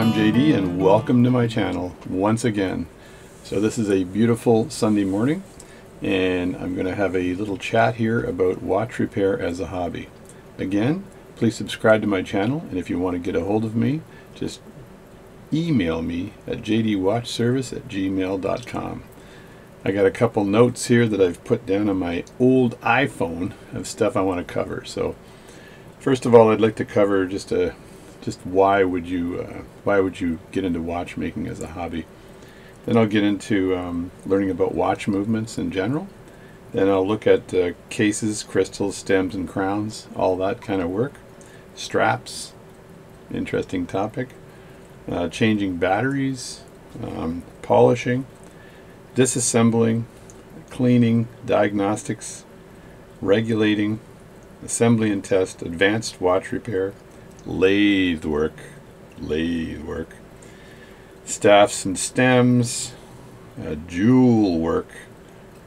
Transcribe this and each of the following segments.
I'm JD and welcome to my channel once again. So this is a beautiful Sunday morning and I'm going to have a little chat here about watch repair as a hobby. Again, please subscribe to my channel, and if you want to get a hold of me, just email me at jdwatchservice@gmail.com. I got a couple notes here that I've put down on my old iPhone of stuff I want to cover. So first of all, I'd like to cover just why would you get into watchmaking as a hobby. Then I'll get into learning about watch movements in general. Then I'll look at cases, crystals, stems, and crowns, all that kind of work. Straps, interesting topic. Changing batteries, polishing, disassembling, cleaning, diagnostics, regulating, assembly and test, advanced watch repair, lathe work, staffs and stems, jewel work,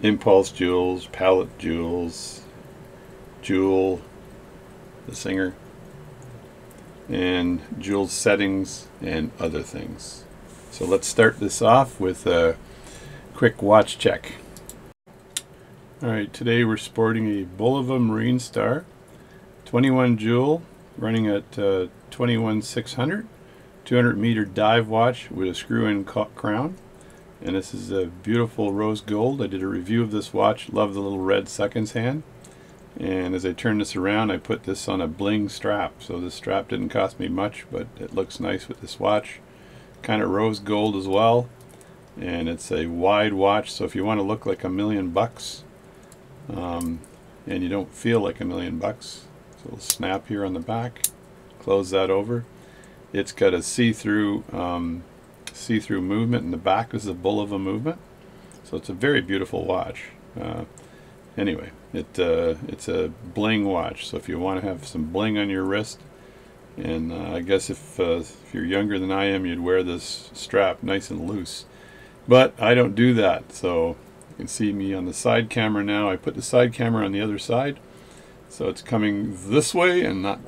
impulse jewels, pallet jewels, Jewel, the singer, and jewel settings and other things. So let's start this off with a quick watch check. Alright, today we're sporting a Bulova Marine Star 21 jewel running at 21,600, 200 meter dive watch with a screw-in crown, and this is a beautiful rose gold. I did a review of this watch, love the little red seconds hand, and as I turn this around I put this on a bling strap. So this strap didn't cost me much, but it looks nice with this watch, kind of rose gold as well, and it's a wide watch, so if you want to look like $1,000,000 and you don't feel like $1,000,000, so we'll snap here on the back, close that over. It's got a see-through movement in the back. This is a Bulova movement, so it's a very beautiful watch. Anyway, it's a bling watch, so if you want to have some bling on your wrist, and I guess if you're younger than I am, you'd wear this strap nice and loose, but I don't do that. So you can see me on the side camera now. I put the side camera on the other side, so it's coming this way and not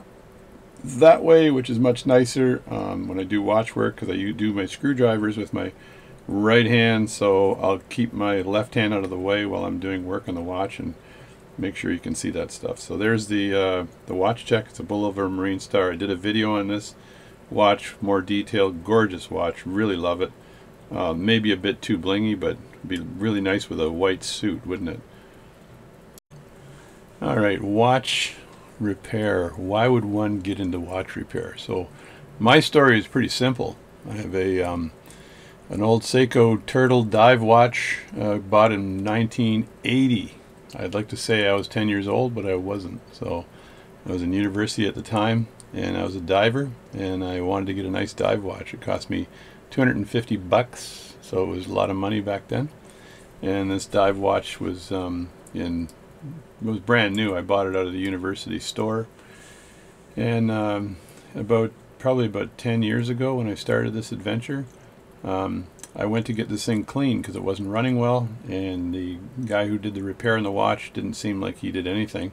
that way, which is much nicer when I do watch work, because I do my screwdrivers with my right hand, so I'll keep my left hand out of the way while I'm doing work on the watch and make sure you can see that stuff. So there's the watch check. It's a Bulova Marine Star. I did a video on this watch, more detailed, gorgeous watch, really love it. Maybe a bit too blingy, but it'd be really nice with a white suit, wouldn't it? Alright, watch repair. Why would one get into watch repair? So my story is pretty simple. I have an old Seiko Turtle dive watch bought in 1980. I'd like to say I was 10 years old, but I wasn't. So I was in university at the time, and I was a diver, and I wanted to get a nice dive watch. It cost me $250, so it was a lot of money back then. And this dive watch was it was brand new. I bought it out of the university store, and probably about 10 years ago when I started this adventure, I went to get this thing clean because it wasn't running well, and the guy who did the repair on the watch didn't seem like he did anything,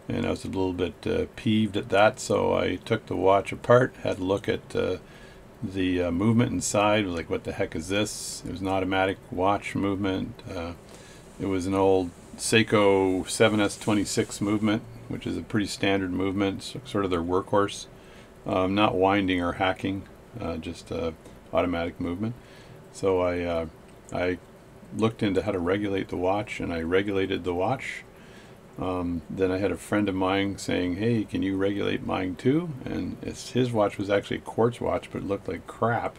and I was a little bit peeved at that. So I took the watch apart, had a look at the movement inside. Was like, what the heck is this? It was an automatic watch movement. It was an old Seiko 7S26 movement, which is a pretty standard movement, sort of their workhorse, not winding or hacking, just automatic movement. So I looked into how to regulate the watch, and I regulated the watch. Then I had a friend of mine saying, hey, can you regulate mine too? And his watch was actually a quartz watch, but it looked like crap.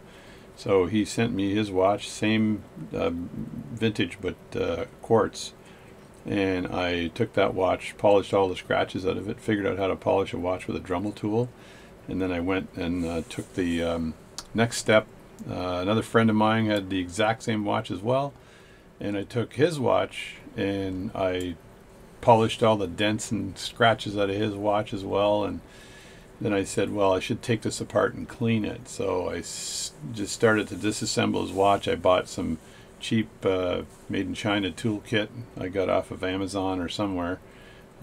So he sent me his watch, same vintage, but quartz. And I took that watch, polished all the scratches out of it, figured out how to polish a watch with a Dremel tool, and then I went and took the next step. Another friend of mine had the exact same watch as well, and I took his watch and I polished all the dents and scratches out of his watch as well. And then I said, well, I should take this apart and clean it. So I just started to disassemble his watch. I bought some cheap made in China toolkit I got off of Amazon or somewhere.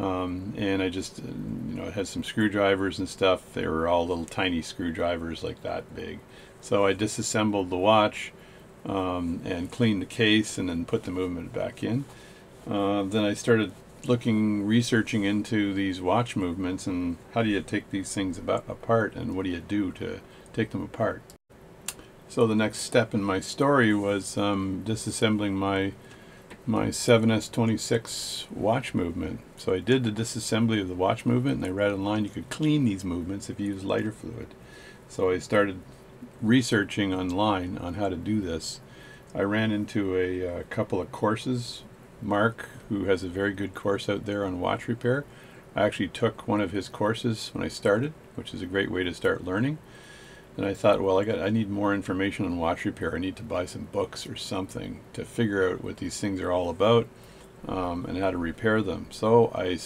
and I just, it had some screwdrivers and stuff. They were all little tiny screwdrivers like that big. So I disassembled the watch and cleaned the case and then put the movement back in. Then I started researching into these watch movements and how do you take these things apart and what do you do to take them apart. So the next step in my story was disassembling my 7S26 watch movement. So I did the disassembly of the watch movement, and I read online you could clean these movements if you use lighter fluid. So I started researching online on how to do this. I ran into a couple of courses. Mark, who has a very good course out there on watch repair, I actually took one of his courses when I started, which is a great way to start learning. And I thought, well, I need more information on watch repair. I need to buy some books or something to figure out what these things are all about and how to repair them. So I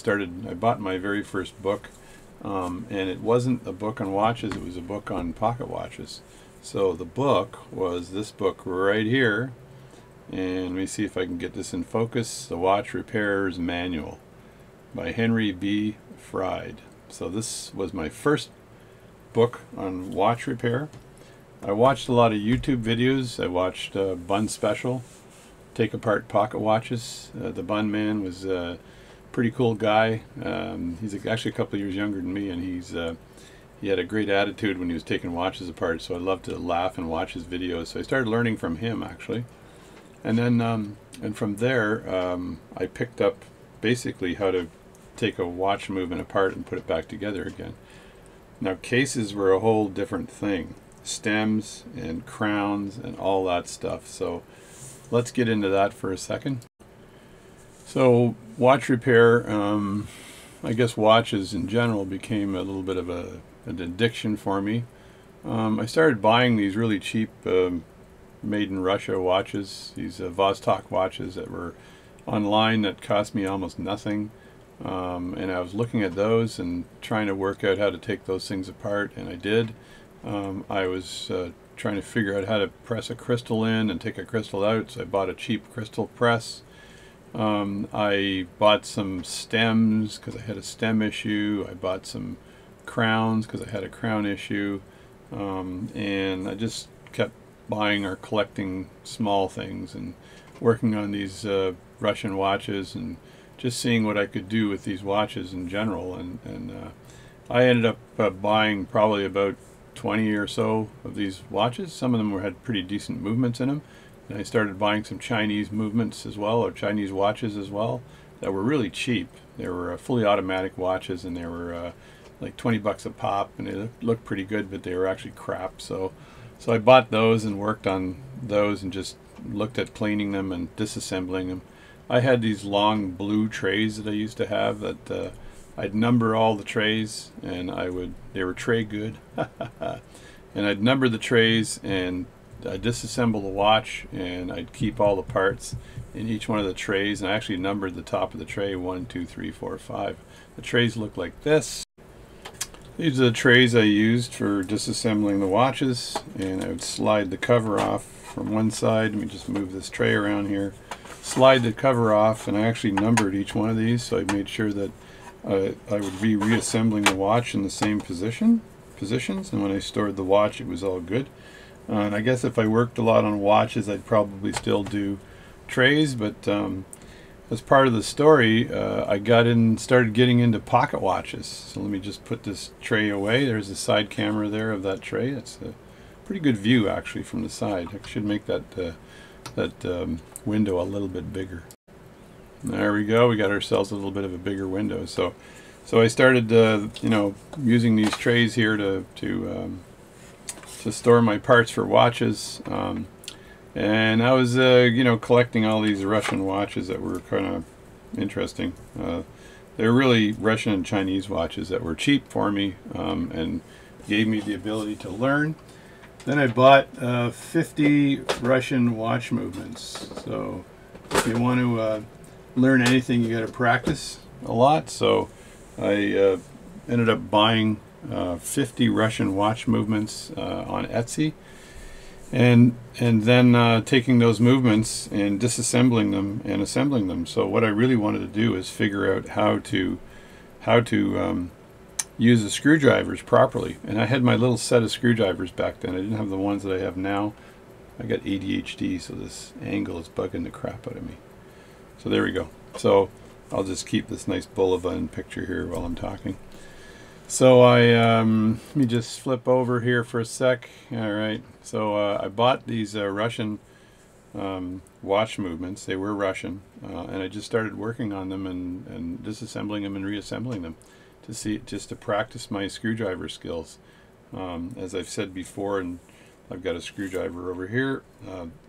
bought my very first book, and it wasn't a book on watches, it was a book on pocket watches. So the book was this book right here, and let me see if I can get this in focus, The Watch Repairer's Manual by Henry B. Fried. So this was my first book on watch repair. I watched a lot of YouTube videos. I watched Bun Special, Take Apart Pocket Watches. The Bun Man was a pretty cool guy. He's actually a couple of years younger than me, and he had a great attitude when he was taking watches apart, so I loved to laugh and watch his videos. So I started learning from him, actually. And then and from there I picked up basically how to take a watch movement apart and put it back together again. Now cases were a whole different thing, stems and crowns and all that stuff. So let's get into that for a second. So watch repair, I guess watches in general became a little bit of an addiction for me. I started buying these really cheap made in Russia watches, these Vostok watches that were online that cost me almost nothing. And I was looking at those and trying to work out how to take those things apart, and I did. I was trying to figure out how to press a crystal in and take a crystal out, so I bought a cheap crystal press. I bought some stems because I had a stem issue. I bought some crowns because I had a crown issue. And I just kept buying or collecting small things and working on these Russian watches and just seeing what I could do with these watches in general. And I ended up buying probably about 20 or so of these watches. Some of them had pretty decent movements in them. And I started buying some Chinese movements as well, or Chinese watches as well, that were really cheap. They were fully automatic watches, and they were like 20 bucks a pop, and they looked pretty good, but they were actually crap. So I bought those and worked on those and just looked at cleaning them and disassembling them. I had these long blue trays that I used to have that I'd number all the trays, and they were tray good. And I'd number the trays and I'd disassemble the watch, and I'd keep all the parts in each one of the trays, and I actually numbered the top of the tray 1, 2, 3, 4, 5. The trays look like this. These are the trays I used for disassembling the watches, and I would slide the cover off from one side. Let me just move this tray around here. Slide the cover off, and I actually numbered each one of these, so I made sure that I would be reassembling the watch in the same positions, and when I stored the watch it was all good. And I guess if I worked a lot on watches I'd probably still do trays, but as part of the story I started getting into pocket watches. So let me just put this tray away. There's a side camera there of that tray. It's a pretty good view actually from the side. I should make that window a little bit bigger. There we go. We got ourselves a little bit of a bigger window. So I started using these trays here to store my parts for watches, and I was collecting all these Russian watches that were kind of interesting. They're really Russian and Chinese watches that were cheap for me and gave me the ability to learn. Then I bought 50 Russian watch movements. So if you want to learn anything, you got to practice a lot. So I ended up buying 50 Russian watch movements on Etsy, and then taking those movements and disassembling them and assembling them. So what I really wanted to do is figure out how to how to use the screwdrivers properly. And I had my little set of screwdrivers back then. I didn't have the ones that I have now. I got ADHD, so this angle is bugging the crap out of me. So there we go. So I'll just keep this nice Boulevard picture here while I'm talking. So let me just flip over here for a sec. All right. So I bought these Russian watch movements. They were Russian, and I just started working on them and disassembling them and reassembling them to see, just to practice my screwdriver skills. As I've said before, and I've got a screwdriver over here.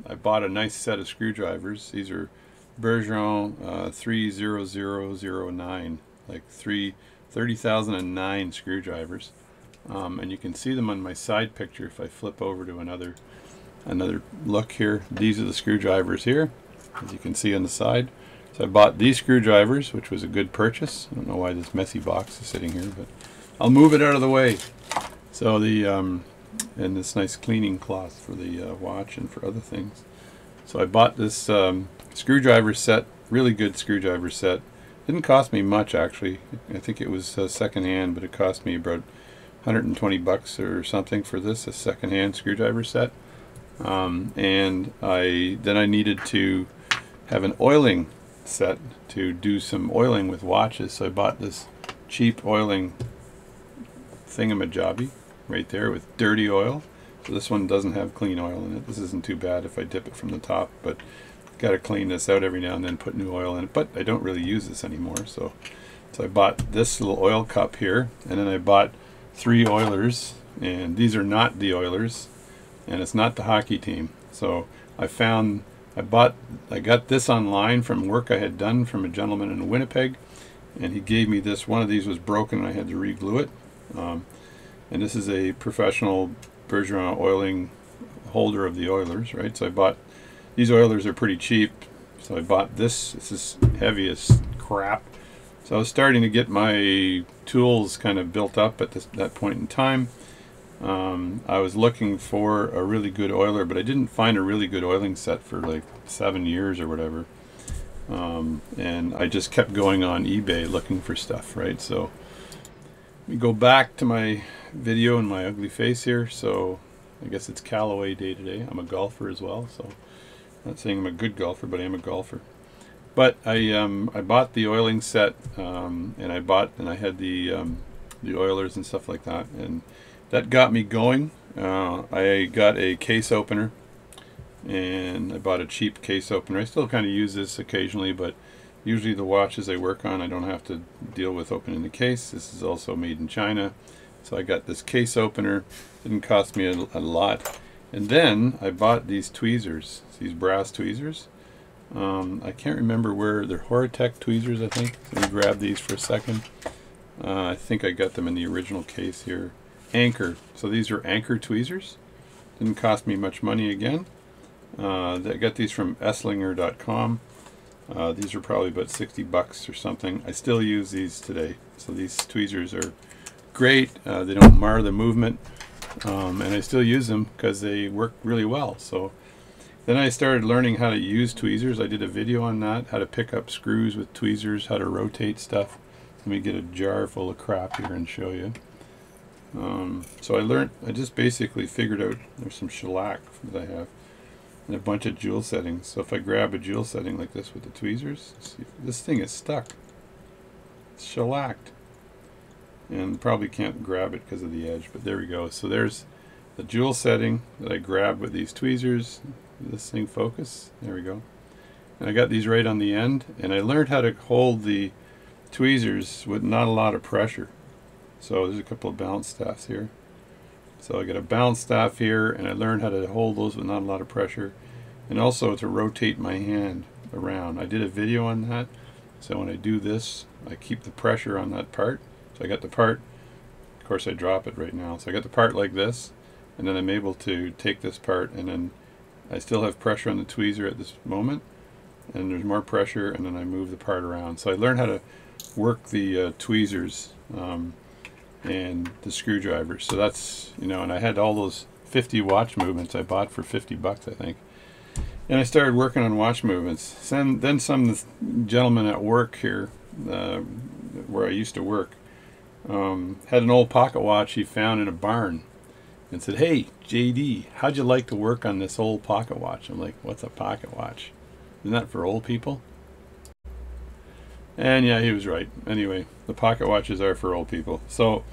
I bought a nice set of screwdrivers. These are Bergeron 30009, like 30,009 screwdrivers, and you can see them on my side picture. If I flip over to another look here, these are the screwdrivers here, as you can see on the side. So I bought these screwdrivers, which was a good purchase. I don't know why this messy box is sitting here, but I'll move it out of the way. So the and this nice cleaning cloth for the watch and for other things. So I bought this screwdriver set, really good screwdriver set. Didn't cost me much, actually. I think it was second-hand, but it cost me about 120 bucks or something for this, a second-hand screwdriver set. And then I needed to have an oiling set to do some oiling with watches. So I bought this cheap oiling thingamajobby right there with dirty oil. So this one doesn't have clean oil in it. This isn't too bad if I dip it from the top, but got to clean this out every now and then, put new oil in it. But I don't really use this anymore. So I bought this little oil cup here, and then I bought 3 oilers, and these are not the Oilers, and it's not the hockey team. So I got this online from work I had done from a gentleman in Winnipeg, and he gave me this. One of these was broken and I had to re-glue it. And this is a professional Bergeron oiling holder of the Oilers, right? So I bought, these Oilers are pretty cheap, so I bought this. This is heavy as crap. So I was starting to get my tools kind of built up at that point in time. I was looking for a really good oiler, but I didn't find a really good oiling set for like 7 years or whatever. And I just kept going on eBay looking for stuff, right? So let me go back to my video and my ugly face here. So I guess it's Callaway day today. I'm a golfer as well, so I'm not saying I'm a good golfer, but I am a golfer. But I bought the oiling set, and I had the oilers and stuff like that, and that got me going. I got a case opener, and I bought a cheap case opener. I still kind of use this occasionally, but usually the watches I work on, I don't have to deal with opening the case. This is also made in China. So I got this case opener. Didn't cost me a lot. And then I bought these tweezers, these brass tweezers. I can't remember where they're. Horatech tweezers, I think. Let me grab these for a second. I think I got them in the original case here. Anchor. So these are Anchor tweezers. Didn't cost me much money again. I got these from Esslinger.com. These are probably about 60 bucks or something. I still use these today. So these tweezers are great. They don't mar the movement. And I still use them because they work really well. So then I started learning how to use tweezers. I did a video on that, how to pick up screws with tweezers, how to rotate stuff. Let me get a jar full of crap here and show you. So I just basically figured out there's some shellac that I have and a bunch of jewel settings. So if I grab a jewel setting like this with the tweezers, see if this thing is stuck. It's shellacked. And probably can't grab it because of the edge, but there we go. So there's the jewel setting that I grabbed with these tweezers. This thing focus, there we go. And I got these right on the end, and I learned how to hold the tweezers with not a lot of pressure. So there's a couple of balance staffs here. So I got a balance staff here, and I learned how to hold those with not a lot of pressure, and also to rotate my hand around. I did a video on that. So when I do this, I keep the pressure on that part. So I got the part, of course I drop it right now. So I got the part like this, and then I'm able to take this part, and then I still have pressure on the tweezer at this moment, and there's more pressure, and then I move the part around. So I learned how to work the tweezers and the screwdrivers. So that's, you know, and I had all those 50 watch movements I bought for 50 bucks, I think. And I started working on watch movements. Then some gentleman at work here where I used to work, had an old pocket watch he found in a barn, and said, "Hey, JD, how'd you like to work on this old pocket watch?" I'm like, "What's a pocket watch? Isn't that for old people?" And yeah, he was right. Anyway, the pocket watches are for old people. So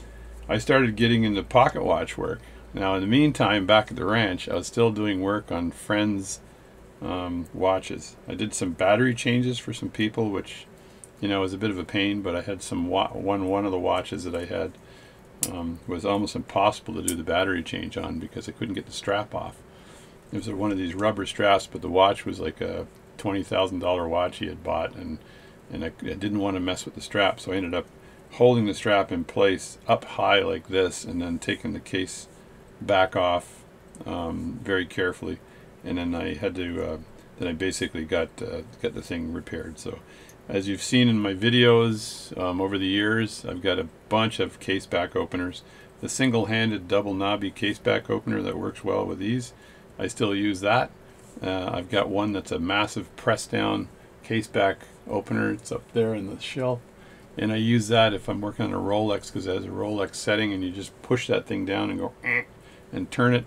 I started getting into pocket watch work. Now, in the meantime, back at the ranch, I was still doing work on friends' watches. I did some battery changes for some people, which, you know, was a bit of a pain, but I had some one of the watches that I had was almost impossible to do the battery change on because I couldn't get the strap off. It was one of these rubber straps, but the watch was like a $20,000 watch he had bought, and I didn't want to mess with the strap, so I ended up holding the strap in place up high like this, and then taking the case back off very carefully, and then I had to then I basically got the thing repaired. So as you've seen in my videos over the years, I've got a bunch of case back openers. The single-handed double knobby case back opener that works well with these, I still use that. I've got one that's a massive press down case back opener. It's up there in the shelf, and I use that if I'm working on a Rolex, because it has a Rolex setting, and you just push that thing down and go and turn it.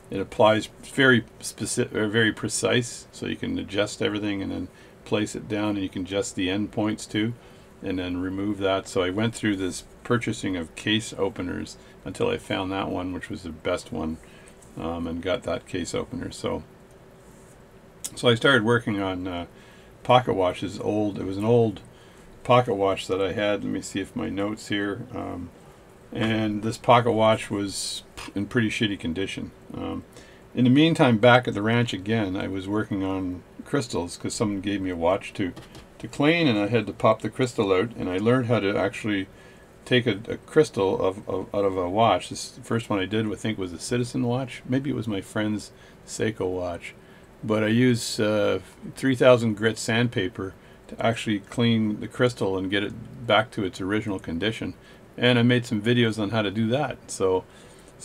It applies very specific, or very precise, so you can adjust everything and then place it down, and you can adjust the end points too, and then remove that. So I went through this purchasing of case openers until I found that one, which was the best one, and got that case opener. So I started working on pocket watches. It was an old pocket watch that I had. Let me see if my notes here. And this pocket watch was in pretty shitty condition. In the meantime, back at the ranch again, I was working on crystals because someone gave me a watch to clean, and I had to pop the crystal out, and I learned how to actually take a crystal out of a watch. The first one I did, I think, was a Citizen watch. Maybe it was my friend's Seiko watch. But I used 3000 grit sandpaper to actually clean the crystal and get it back to its original condition. And I made some videos on how to do that. So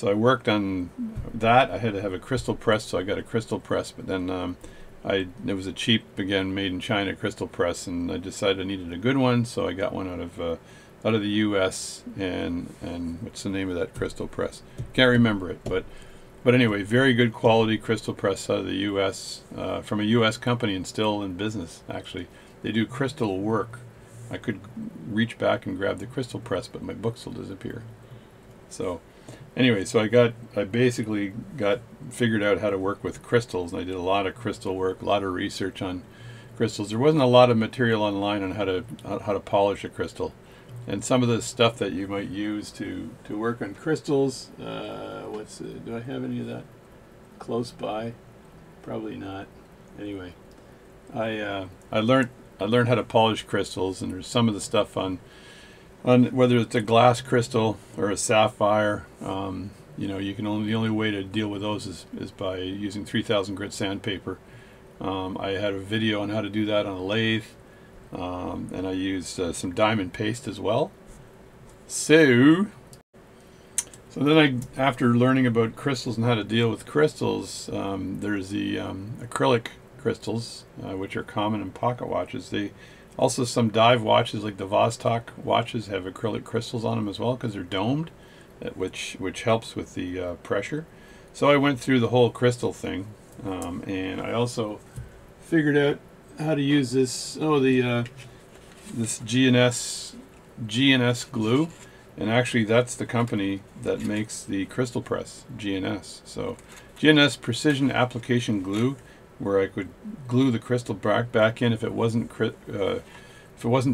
I worked on that. I had to have a crystal press, so I got a crystal press. But then it was a cheap, again, made in China crystal press, and I decided I needed a good one, so I got one out of the U.S. And what's the name of that crystal press? Can't remember it, but anyway, very good quality crystal press out of the U.S. From a U.S. company and still in business. Actually, they do crystal work. I could reach back and grab the crystal press, but my books will disappear. So anyway, so I basically got figured out how to work with crystals, and I did a lot of crystal work, a lot of research on crystals. There wasn't a lot of material online on how to polish a crystal, and some of the stuff that you might use to work on crystals. Do I have any of that close by? Probably not. Anyway, I learned how to polish crystals, and there's some of the stuff on whether it's a glass crystal or a sapphire. You know, the only way to deal with those is by using 3000 grit sandpaper. I had a video on how to do that on a lathe, and I used some diamond paste as well. So then after learning about crystals and how to deal with crystals, there's the acrylic crystals, which are common in pocket watches. Also, some dive watches like the Vostok watches have acrylic crystals on them as well, because they're domed, which helps with the pressure. So I went through the whole crystal thing, and I also figured out how to use this this GNS glue, and actually that's the company that makes the crystal press, GNS. So GNS Precision Application Glue, where I could glue the crystal back in if it wasn't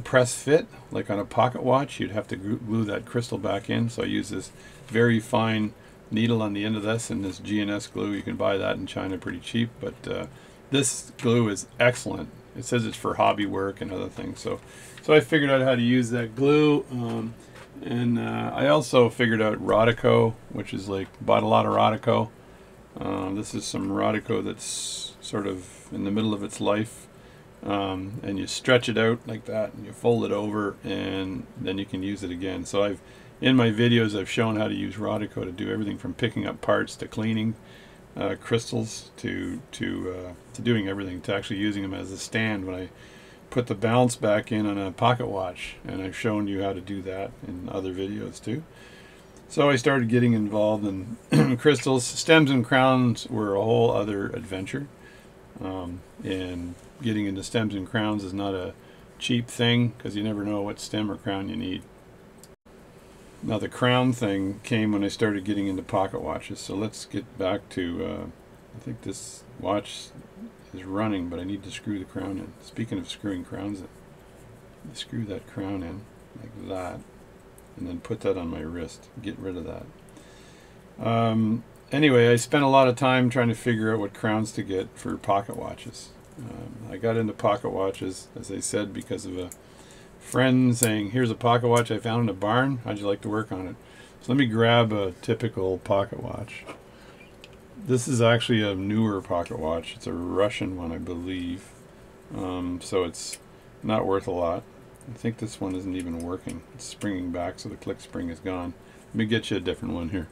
press fit, like on a pocket watch. You'd have to glue that crystal back in. So I use this very fine needle on the end of this, and this GNS glue. You can buy that in China pretty cheap, but this glue is excellent. It says it's for hobby work and other things. So I figured out how to use that glue, and I also figured out Rodico, which is bought a lot of Rodico. This is some Rodico that's sort of in the middle of its life, and you stretch it out like that, and you fold it over, and then you can use it again. So in my videos I've shown how to use Rodico to do everything from picking up parts to cleaning crystals to doing everything, to actually using them as a stand when put the balance back in on a pocket watch, and I've shown you how to do that in other videos too. So I started getting involved in crystals. Stems and crowns were a whole other adventure, and getting into stems and crowns is not a cheap thing because you never know what stem or crown you need. Now the crown thing came when I started getting into pocket watches. So let's get back to, I think this watch is running, but I need to screw the crown in. Speaking of screwing crowns in, screw that crown in like that, and then put that on my wrist. Get rid of that. Anyway, I spent a lot of time trying to figure out what crowns to get for pocket watches. I got into pocket watches, as I said, because of a friend saying, here's a pocket watch I found in a barn, how'd you like to work on it? So let me grab a typical pocket watch. This is actually a newer pocket watch. It's a Russian one, I believe. So it's not worth a lot. I think this one isn't even working. It's springing back, so the click spring is gone. Let me get you a different one here.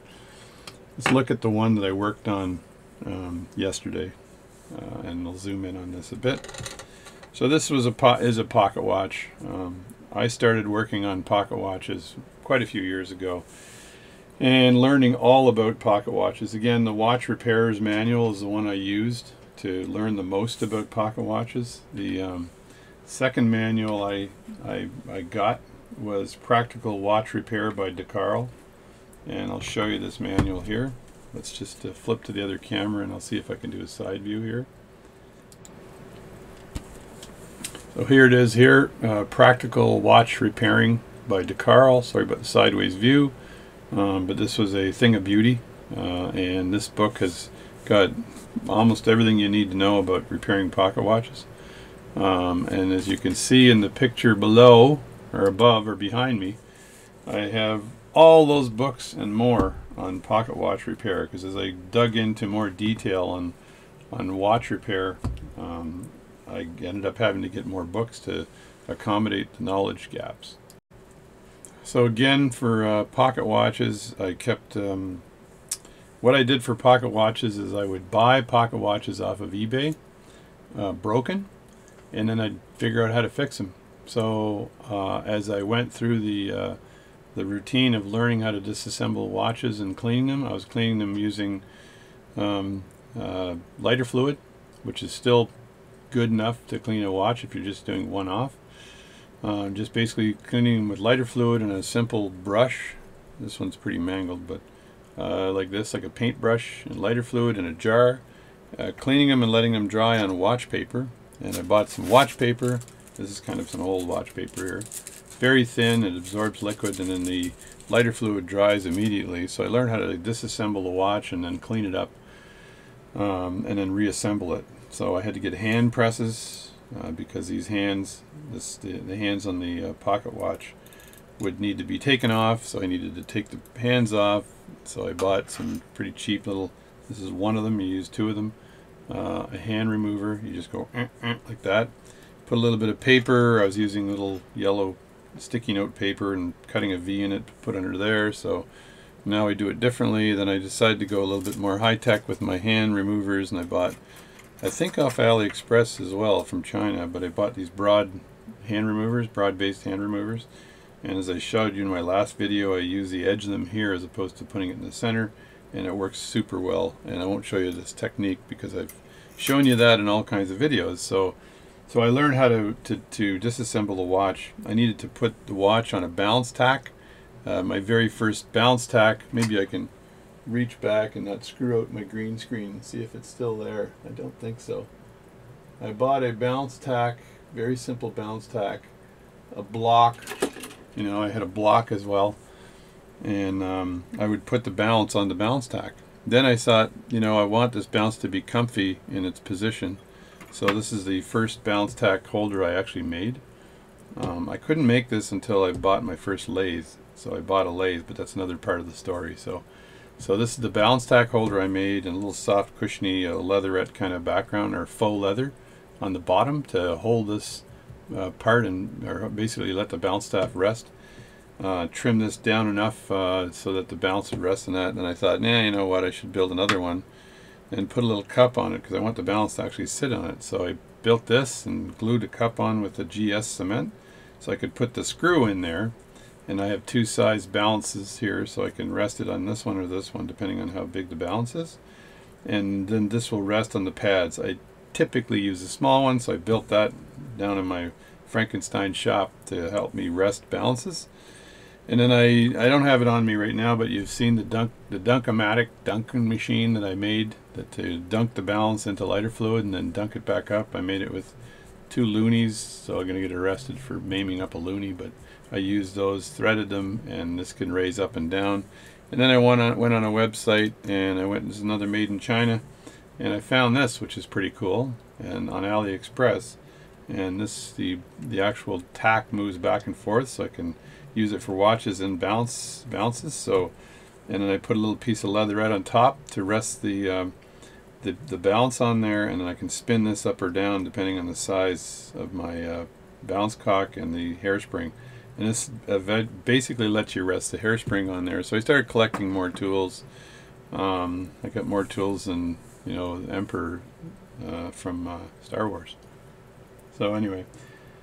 Let's look at the one that I worked on yesterday, and I'll zoom in on this a bit. So this was is a pocket watch. I started working on pocket watches quite a few years ago and learning all about pocket watches. Again, the Watch Repairer's Manual is the one I used to learn the most about pocket watches. The second manual I got was Practical Watch Repair by Decarl, and I'll show you this manual here. Let's just flip to the other camera and I'll see if I can do a side view here. So here it is here, Practical Watch Repairing by Decarl. Sorry about the sideways view, but this was a thing of beauty, and this book has got almost everything you need to know about repairing pocket watches. And as you can see in the picture below, or above, or behind me, I have all those books and more on pocket watch repair, because as I dug into more detail on watch repair, I ended up having to get more books to accommodate the knowledge gaps. So again, for pocket watches, I kept what I did for pocket watches is I would buy pocket watches off of eBay broken, and then I'd figure out how to fix them. So as I went through the routine of learning how to disassemble watches and cleaning them, I was cleaning them using lighter fluid, which is still good enough to clean a watch if you're just doing one off. Just basically cleaning them with lighter fluid and a simple brush. This one's pretty mangled, but like this, like a paintbrush and lighter fluid in a jar. Cleaning them and letting them dry on watch paper. And I bought some watch paper. This is kind of some old watch paper here. Very thin, it absorbs liquid, and then the lighter fluid dries immediately. So I learned how to disassemble the watch and then clean it up, and then reassemble it. So I had to get hand presses because these hands, the hands on the pocket watch would need to be taken off. So I needed to take the hands off. So I bought some pretty cheap little, this is one of them, you use two of them. A hand remover, you just go like that. Put a little bit of paper. I was using little yellow sticky note paper and cutting a V in it to put under there. So now I do it differently. Then I decided to go a little bit more high-tech with my hand removers, and I bought, I think off AliExpress as well from China, but I bought these broad hand removers, broad-based hand removers. And as I showed you in my last video, I use the edge of them here as opposed to putting it in the center, and it works super well. And I won't show you this technique because I've shown you that in all kinds of videos. So I learned how to disassemble the watch. I needed to put the watch on a balance tack. My very first balance tack, maybe I can reach back and not screw out my green screen and see if it's still there. I don't think so. I bought a balance tack, very simple balance tack, a block. You know, I had a block as well, and I would put the balance on the balance tack. Then I thought, you know, I want this balance to be comfy in its position. So this is the first balance tack holder I actually made. I couldn't make this until I bought my first lathe. So I bought a lathe, but that's another part of the story. So this is the balance tack holder I made, and a little soft, cushiony leatherette kind of background, or faux leather on the bottom to hold this part, and or basically let the balance staff rest. Trim this down enough so that the balance would rest on that. And I thought, nah, you know what, I should build another one and put a little cup on it because I want the balance to actually sit on it. So I built this and glued a cup on with a GS cement so I could put the screw in there. And I have two size balances here, so I can rest it on this one or this one depending on how big the balance is. And then this will rest on the pads. I typically use a small one, so I built that down in my Frankenstein shop to help me rest balances. And then I don't have it on me right now, but you've seen the Dunk-O-Matic dunking machine that I made to dunk the balance into lighter fluid and then dunk it back up. I made it with 2 loonies, so I'm going to get arrested for maiming up a loonie, but I used those, threaded them, and this can raise up and down. And then I went on a website, and there's another made in China, and I found this, which is pretty cool, and on AliExpress. And this, the actual tack moves back and forth, so I can use it for watches and balances. So, and then I put a little piece of leather right on top to rest the balance on there, and then I can spin this up or down depending on the size of my balance cock and the hairspring. And this basically lets you rest the hairspring on there. So I started collecting more tools. I got more tools than, you know, the Emperor from Star Wars. So anyway,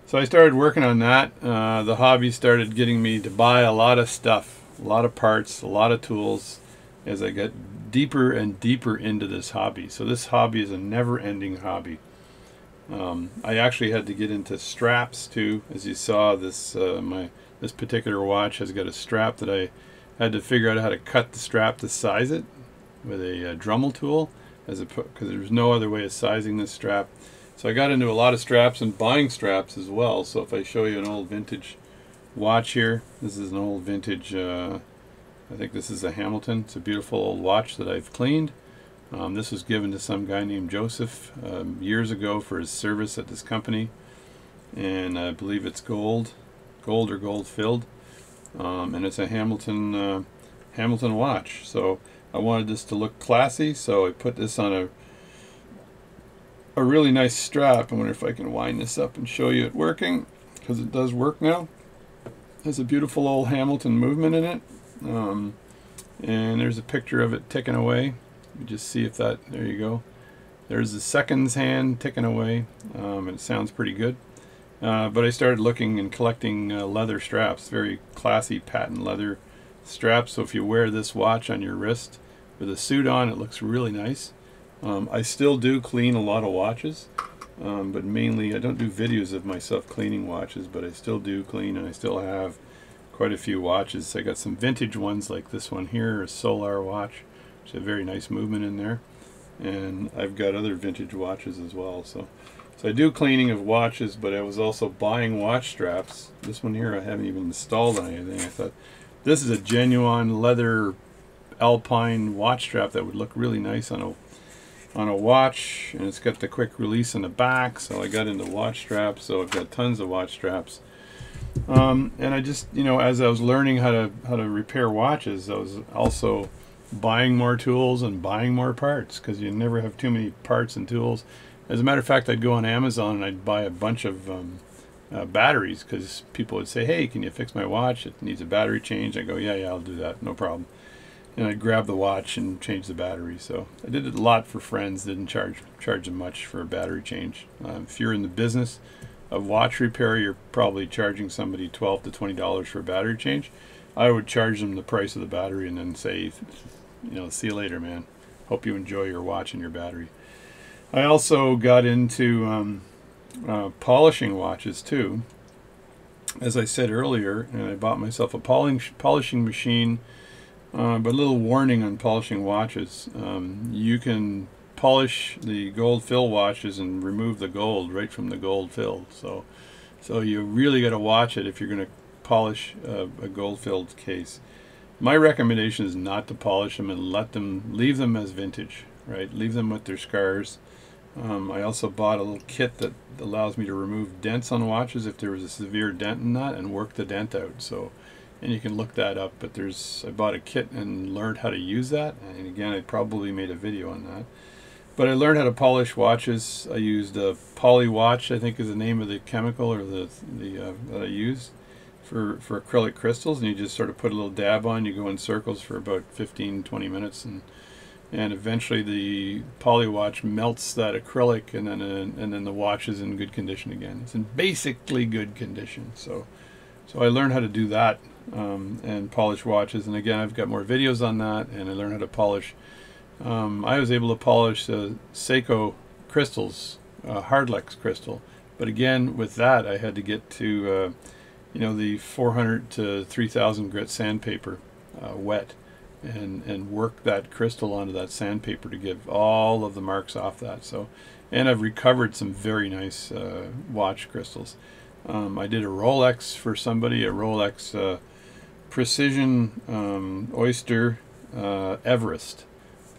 so I started working on that. The hobby started getting me to buy a lot of stuff, a lot of parts, a lot of tools as I get deeper and deeper into this hobby. So this hobby is a never-ending hobby. I actually had to get into straps too. As you saw, this particular watch has got a strap that I had to figure out how to cut the strap to size it with a Dremel tool, because there's no other way of sizing this strap. So I got into a lot of straps and buying straps as well. So if I show you an old vintage watch here, this is an old vintage, I think this is a Hamilton. It's a beautiful old watch that I've cleaned. This was given to some guy named Joseph years ago for his service at this company, and I believe it's gold or gold filled, and it's a Hamilton watch. So I wanted this to look classy, so I put this on a really nice strap. I wonder if I can wind this up and show you it working, because it does work now. There's a beautiful old Hamilton movement in it, and there's a picture of it ticking away. You just see if that, there you go. There's the seconds hand ticking away, and it sounds pretty good. But I started looking and collecting leather straps, very classy patent leather straps. So if you wear this watch on your wrist with a suit on, it looks really nice. I still do clean a lot of watches, but mainly I don't do videos of myself cleaning watches, but I still do clean, and I still have quite a few watches. I got some vintage ones like this one here, a Solar watch. It's a very nice movement in there, and I've got other vintage watches as well. So I do cleaning of watches, but I was also buying watch straps. This one here I haven't even installed on anything. I thought this is a genuine leather Alpine watch strap that would look really nice on a watch, and it's got the quick release in the back. So I got into watch straps. So I've got tons of watch straps. And I just, you know, as I was learning how to repair watches, I was also buying more tools and buying more parts, because you never have too many parts and tools. As a matter of fact, I'd go on Amazon and I'd buy a bunch of batteries, because people would say, hey, can you fix my watch? It needs a battery change. I go, yeah, I'll do that, no problem. And I'd grab the watch and change the battery. So I did it a lot for friends, didn't charge them much for a battery change. If you're in the business of watch repair, you're probably charging somebody $12 to $20 for a battery change. I would charge them the price of the battery and then say, you know, see you later, man. Hope you enjoy your watch and your battery. I also got into polishing watches too. As I said earlier, and I bought myself a polishing machine, but a little warning on polishing watches. You can polish the gold fill watches and remove the gold right from the gold fill. So you really got to watch it if you're going to polish a gold filled case. My recommendation is not to polish them and leave them as vintage, right? Leave them with their scars. I also bought a little kit that allows me to remove dents on watches if there was a severe dent in that, and work the dent out. So, and you can look that up, but I bought a kit and learned how to use that. And again, I probably made a video on that. But I learned how to polish watches. I used a Poly Watch, I think is the name of the chemical, or that I used for acrylic crystals, and you just sort of put a little dab on. You go in circles for about 15-20 minutes and and eventually the poly watch melts that acrylic, and then the watch is in good condition again. It's in basically good condition. So I learned how to do that, and polish watches. And again, I've got more videos on that, and I learned how to polish. I was able to polish Seiko crystals, Hardlex crystal, but again with that I had to get to the 400 to 3000 grit sandpaper, wet, and work that crystal onto that sandpaper to give all of the marks off that. So, and I've recovered some very nice watch crystals. I did a Rolex for somebody, a Rolex Precision Oyster Everest.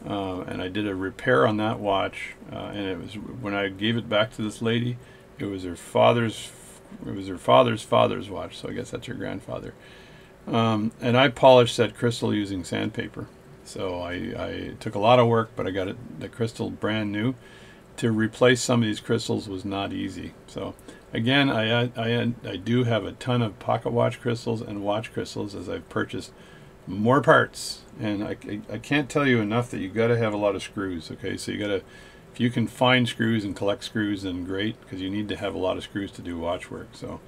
And I did a repair on that watch, and it was, when I gave it back to this lady, it was her father's father's watch, so I guess that's her grandfather. And I polished that crystal using sandpaper. So I took a lot of work, but I got the crystal brand new. To replace some of these crystals was not easy. So again, I do have a ton of pocket watch crystals and watch crystals, as I've purchased more parts, and I can't tell you enough that you got to have a lot of screws. Okay, so you got to, if you can find screws and collect screws, then great, because you need to have a lot of screws to do watch work. So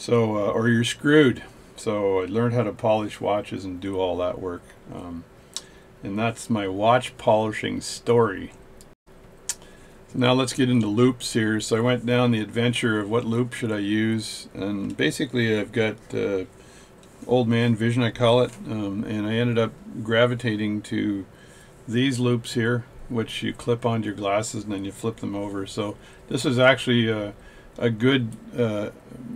or you're screwed. So I learned how to polish watches and do all that work, and that's my watch polishing story. So now let's get into loops here. So I went down the adventure of what loop should I use, and basically I've got old man vision, I call it, and I ended up gravitating to these loops here, which you clip onto your glasses and then you flip them over. So this is actually a good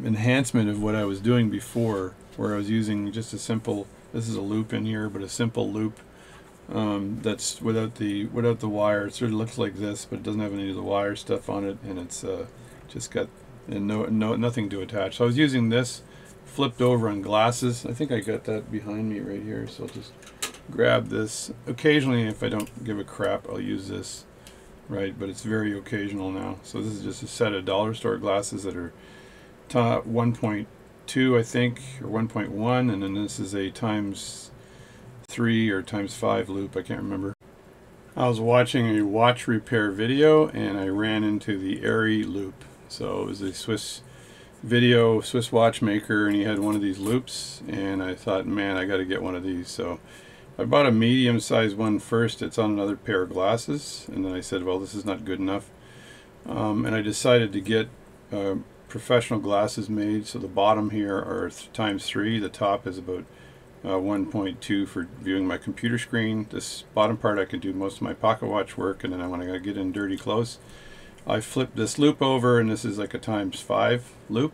enhancement of what I was doing before, where I was using just a simple, this is a loop in here, but a simple loop that's without the wire. It sort of looks like this, but it doesn't have any of the wire stuff on it, and it's just got nothing to attach. So I was using this flipped over on glasses. I think I got that behind me right here, so I'll just grab this. Occasionally, if I don't give a crap, I'll use this, right? But it's very occasional now. So this is just a set of dollar store glasses that are 1.2, I think, or 1.1, and then this is a ×3 or ×5 loop, I can't remember. I was watching a watch repair video and I ran into the Airy loop. So it was a Swiss watchmaker, and he had one of these loops, and I thought, man, I got to get one of these. So I bought a medium-sized one first. It's on another pair of glasses, and then I said, well, this is not good enough, and I decided to get professional glasses made. So the bottom here are ×3. The top is about 1.2 for viewing my computer screen. This bottom part I can do most of my pocket watch work, and then when I get in dirty close, I flipped this loop over, and this is like a ×5 loop,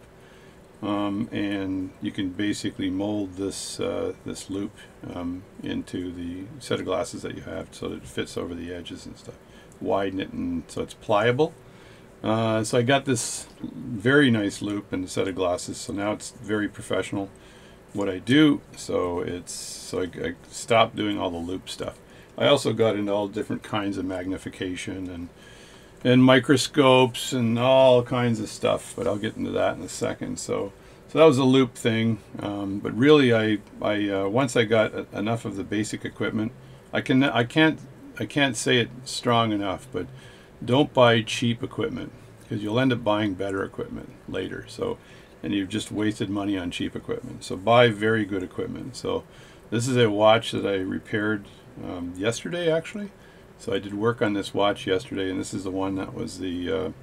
and you can basically mold this this loop into the set of glasses that you have, so that it fits over the edges and stuff. Widen it, and so it's pliable. So I got this very nice loop in the set of glasses, so now it's very professional what I do. So I stopped doing all the loop stuff. I also got into all different kinds of magnification and microscopes and all kinds of stuff, but I'll get into that in a second. So that was a loop thing, but really I once I got enough of the basic equipment, I can't say it strong enough, but don't buy cheap equipment, because you'll end up buying better equipment later. So, and you've just wasted money on cheap equipment. So buy very good equipment. So this is a watch that I repaired yesterday, actually. So I did work on this watch yesterday, and this is the one that was the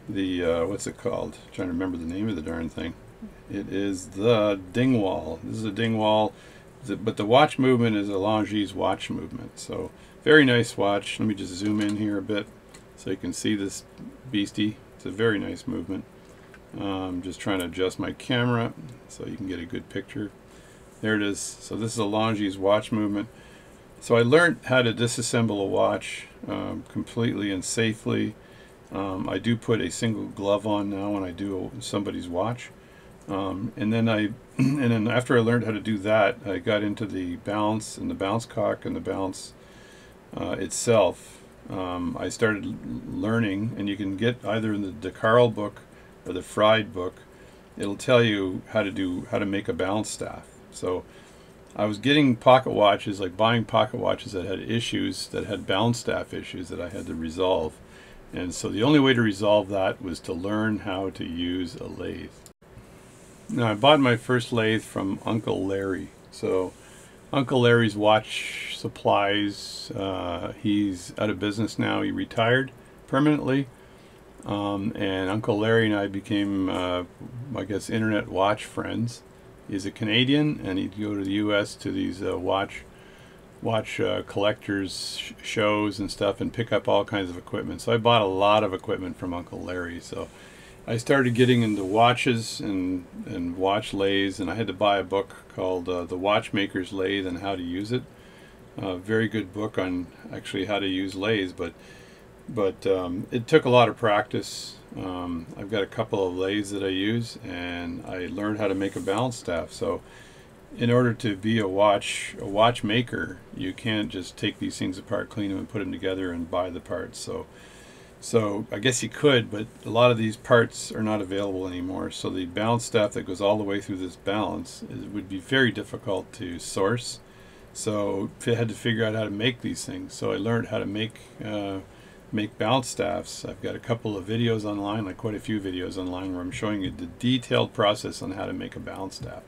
what's it called? I'm trying to remember the name of the darn thing. It is the Dingwall. This is a Dingwall, but the watch movement is a Longines watch movement. So very nice watch. Let me just zoom in here a bit so you can see this beastie. It's a very nice movement. Just trying to adjust my camera so you can get a good picture. There it is. So this is a Longines watch movement. So I learned how to disassemble a watch completely and safely. I do put a single glove on now when I do somebody's watch, and then after I learned how to do that, I got into the balance and the bounce cock and the balance itself. I started learning, and you can get either in the Decarl book or the Fried book. It'll tell you how to make a balance staff. So I was getting pocket watches, like buying pocket watches that had issues, that had balance staff issues that I had to resolve. And so the only way to resolve that was to learn how to use a lathe. Now, I bought my first lathe from Uncle Larry. So Uncle Larry's Watch Supplies, he's out of business now. He retired permanently. And Uncle Larry and I became, I guess, internet watch friends. He's a Canadian, and he'd go to the U.S. to these watch collectors shows and stuff, and pick up all kinds of equipment. So I bought a lot of equipment from Uncle Larry. So I started getting into watches and watch lathes, and I had to buy a book called The Watchmaker's Lathe and How to Use It. Very good book on actually how to use lathes, but it took a lot of practice. I've got a couple of lathes that I use, and I learned how to make a balance staff. So in order to be a watchmaker, you can't just take these things apart, clean them, and put them together and buy the parts. So I guess you could, but a lot of these parts are not available anymore. So the balance staff that goes all the way through this balance would be very difficult to source. So I had to figure out how to make these things. So I learned how to make balance staffs. I've got a couple of videos online, like quite a few videos online, where I'm showing you the detailed process on how to make a balance staff.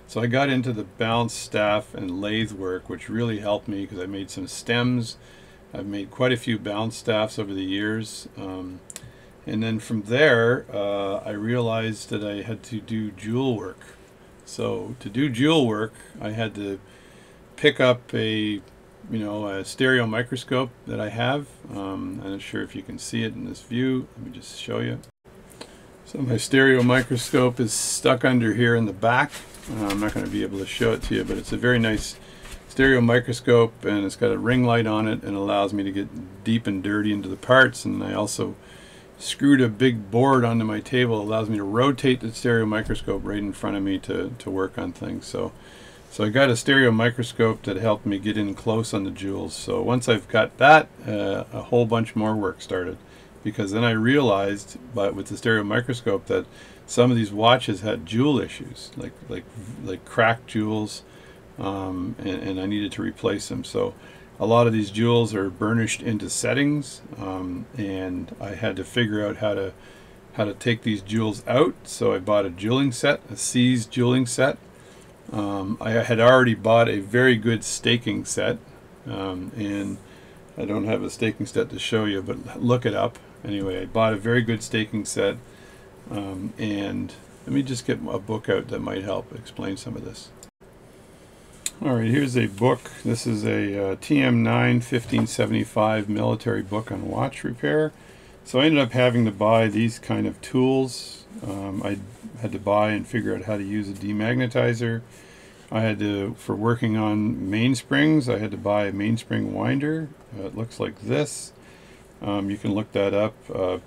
So I got into the balance staff and lathe work, which really helped me because I made some stems. I've made quite a few balance staffs over the years. And then from there, I realized that I had to do jewel work. So to do jewel work, I had to pick up a stereo microscope that I have. I'm not sure if you can see it in this view. Let me just show you. So my stereo microscope is stuck under here in the back. I'm not going to be able to show it to you, but it's a very nice stereo microscope, and it's got a ring light on it and allows me to get deep and dirty into the parts. And I also screwed a big board onto my table. It allows me to rotate the stereo microscope right in front of me to work on things. So I got a stereo microscope that helped me get in close on the jewels. So once I've got that, a whole bunch more work started, because then I realized, with the stereo microscope, that some of these watches had jewel issues, like cracked jewels, and I needed to replace them. So a lot of these jewels are burnished into settings, and I had to figure out how to take these jewels out. So I bought a jeweling set, a C's jeweling set. I had already bought a very good staking set, and I don't have a staking set to show you, but look it up. Anyway, I bought a very good staking set, and let me just get a book out that might help explain some of this. Alright, here's a book. This is a TM9 1575 military book on watch repair. So I ended up having to buy these kind of tools. I had to buy and figure out how to use a demagnetizer. I had to, for working on mainsprings, I had to buy a mainspring winder. It looks like this. You can look that up.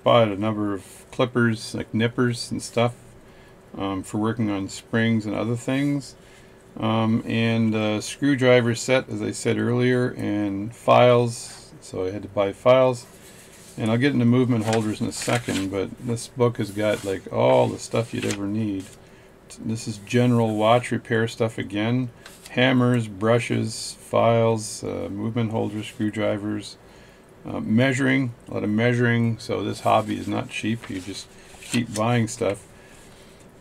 Bought a number of clippers, like nippers and stuff, for working on springs and other things. And a screwdriver set, as I said earlier, and files. So I had to buy files. And I'll get into movement holders in a second, but this book has got like all the stuff you'd ever need. This is general watch repair stuff again. Hammers, brushes, files, movement holders, screwdrivers, measuring, a lot of measuring. So this hobby is not cheap. You just keep buying stuff.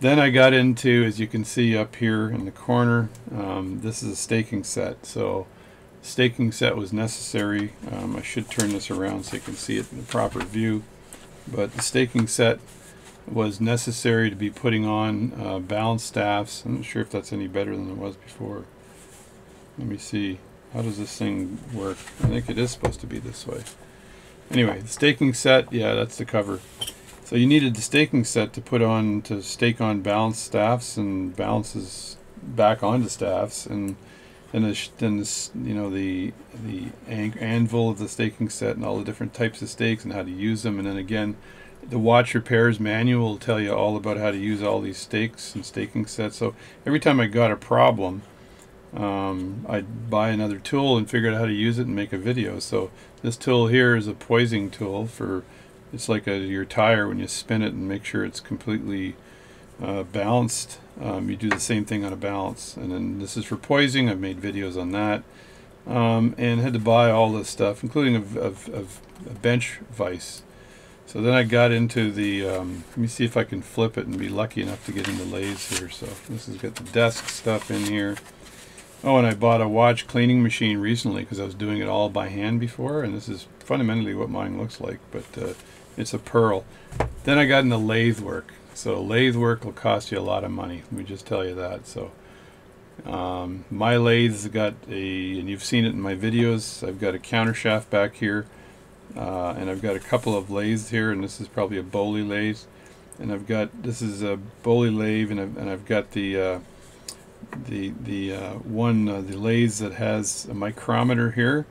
Then I got into, as you can see up here in the corner, this is a staking set. So staking set was necessary. I should turn this around so you can see it in the proper view. But the staking set was necessary to be putting on balance staffs. I'm not sure if that's any better than it was before. Let me see. How does this thing work? I think it is supposed to be this way. Anyway, the staking set, yeah, that's the cover. So you needed the staking set to put on, to stake on balance staffs and balances back onto staffs, and then this, you know, the anvil of the staking set and all the different types of stakes and how to use them. And then again, the watch repairs manual will tell you all about how to use all these stakes and staking sets. So every time I got a problem, I'd buy another tool and figure out how to use it and make a video. So this tool here is a poising tool for, it's like your tire when you spin it and make sure it's completely balanced. You do the same thing on a balance. And then this is for poising. I've made videos on that. And had to buy all this stuff, including a bench vise. So then I got into the, let me see if I can flip it and be lucky enough to get into lathes here. So this has got the desk stuff in here. Oh, and I bought a watch cleaning machine recently because I was doing it all by hand before, and this is fundamentally what mine looks like, but it's a Pearl. Then I got into lathe work. So lathe work will cost you a lot of money, let me just tell you that. So my lathes got and you've seen it in my videos, I've got a counter shaft back here, and I've got a couple of lathes here, and this is probably a Bowley lathe, and this is a Bowley lathe, and I've got the lathe that has a micrometer here,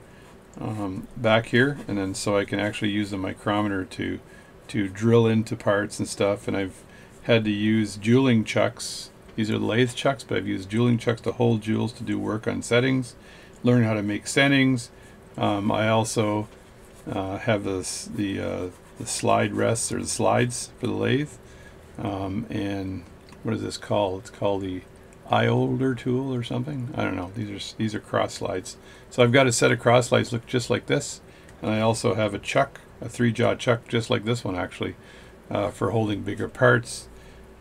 back here, and then so I can actually use the micrometer to drill into parts and stuff. And I've had to use jeweling chucks. These are the lathe chucks, but I've used jeweling chucks to hold jewels to do work on settings, learn how to make settings. I also have the slide rests, or the slides for the lathe, and what is this called? It's called the Oiler tool or something. I don't know. These are cross slides. So I've got a set of cross slides look just like this, and I also have a chuck, a 3-jaw chuck just like this one actually, for holding bigger parts.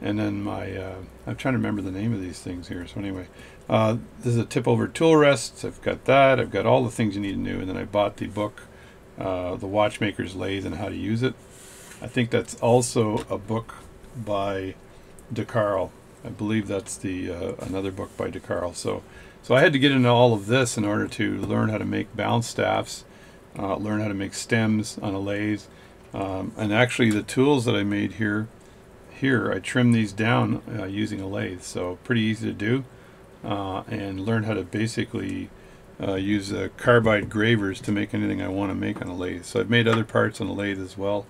And then I'm trying to remember the name of these things here. So anyway, this is a tip over tool rest. I've got that. I've got all the things you need to know. And then I bought the book, The Watchmaker's Lathe and How to Use It. I think that's also a book by Decarl. I believe that's the another book by Decarl. So I had to get into all of this in order to learn how to make balance staffs, learn how to make stems on a lathe, and actually the tools that I made here I trimmed these down using a lathe. So pretty easy to do, and learn how to basically use carbide gravers to make anything I want to make on a lathe. So I've made other parts on a lathe as well.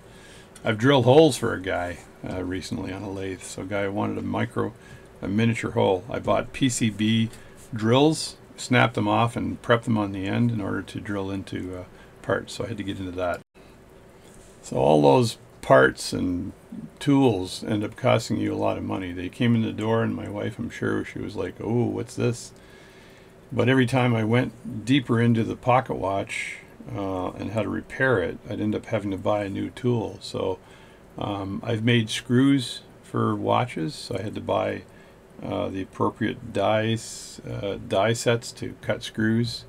I've drilled holes for a guy recently on a lathe. So a guy wanted a miniature hole. I bought PCB drills, snapped them off, and prepped them on the end in order to drill into parts. So I had to get into that. So all those parts and tools end up costing you a lot of money. They came in the door, and my wife, I'm sure she was like, "Oh, what's this?" But every time I went deeper into the pocket watch and how to repair it, I'd end up having to buy a new tool. So I've made screws for watches, so I had to buy the appropriate die sets to cut screws,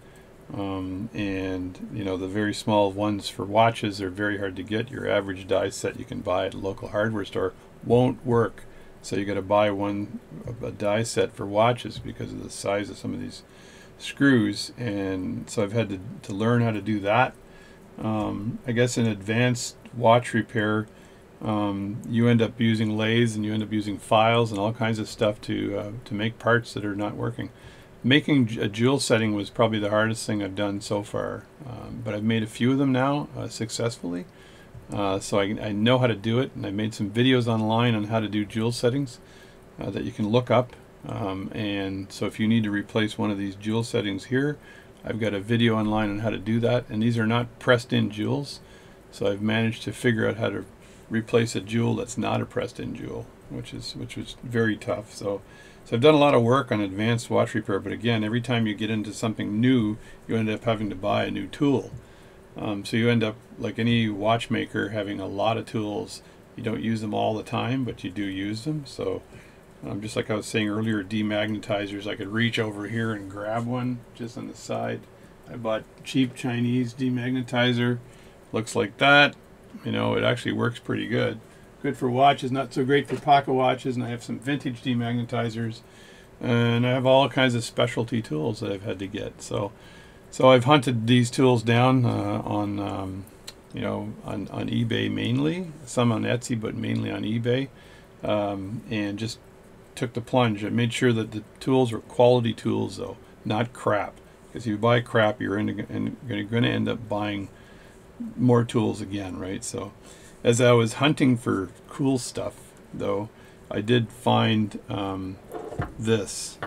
and you know, the very small ones for watches are very hard to get. Your average die set you can buy at a local hardware store won't work, so you got to buy a die set for watches because of the size of some of these screws. And so I've had to learn how to do that. I guess in advanced watch repair, you end up using lathes, and you end up using files and all kinds of stuff to make parts that are not working. Making a jewel setting was probably the hardest thing I've done so far, but I've made a few of them now successfully, so I know how to do it, and I made some videos online on how to do jewel settings that you can look up. And so if you need to replace one of these jewel settings here, I've got a video online on how to do that. And these are not pressed in jewels, so I've managed to figure out how to replace a jewel that's not a pressed in jewel, which was very tough. So I've done a lot of work on advanced watch repair, but again, every time you get into something new, you end up having to buy a new tool. So you end up, like any watchmaker, having a lot of tools. You don't use them all the time, but you do use them. So just like I was saying earlier, demagnetizers, I could reach over here and grab one just on the side. I bought cheap Chinese demagnetizer. Looks like that. You know, it actually works pretty good. Good for watches, not so great for pocket watches. And I have some vintage demagnetizers, and I have all kinds of specialty tools that I've had to get. So I've hunted these tools down on eBay mainly, some on Etsy, but mainly on eBay, and just took the plunge. I made sure that the tools were quality tools, though, not crap. Because if you buy crap, you're going to end up buying more tools again, right? So as I was hunting for cool stuff, though, I did find this.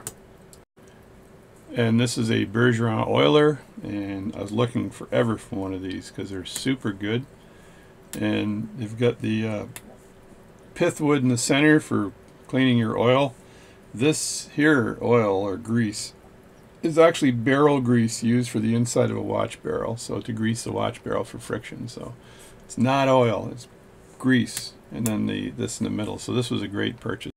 And this is a Bergeron Oiler, and I was looking forever for one of these because they're super good. And they've got the pith wood in the center for cleaning your oil. This here oil or grease is actually barrel grease used for the inside of a watch barrel, so to grease the watch barrel for friction. So it's not oil, it's grease, and then this in the middle. So this was a great purchase.